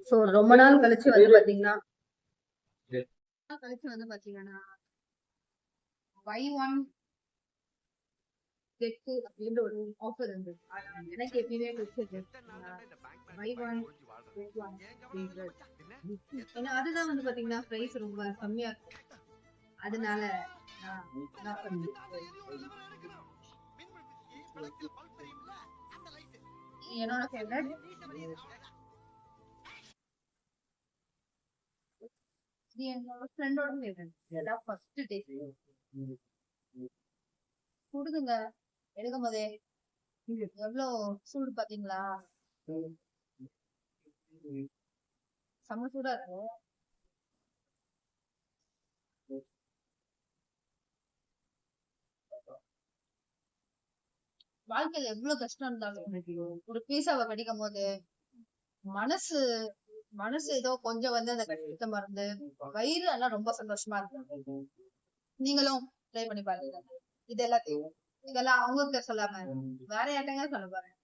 So ரொம்ப நாள் கழிச்சு வந்து பாத்தீங்கன்னா பை ஒன் கெட் டூ அப்படின்ற ஒரு ஆஃபர் இருந்தது. எனக்கு எப்பயுமே பிடிச்சது பை ஒன் கெட் ஒன் அப்படின்றது. ஏன்னா அதுதான் வந்து பாத்தீங்கன்னா பிரைஸ் ரொம்ப கம்மியா இருக்கும். அதனால நான் என்ன பண்ணேன், என்னோட ஃபேவரட் இது என்னோட ஃப்ரெண்டோட ஃபேவரட். இதெல்லாம் ஃபர்ஸ்ட் டேஸ்ட் கொடுக்குங்க எடுக்கும் போதே எவ்வளவு சூடு பாத்தீங்களா, செம்ம சூடா இருக்கும். வாழ்க்கையில எவ்வளவு கஷ்டம் இருந்தாலும் ஒரு பீஸாவை கடிக்கும் போது மனசு மனசு ஏதோ கொஞ்சம் வந்து அந்த கஷ்டத்தை மறந்து வயிறு எல்லாம் ரொம்ப சந்தோஷமா இருக்கும். நீங்களும் ட்ரை பண்ணி பாருங்க. இது எல்லாத்தையும் இதெல்லாம் அவங்களுக்கு சொல்லாம வேற யார்ட்டங்க சொல்ல பாருங்க.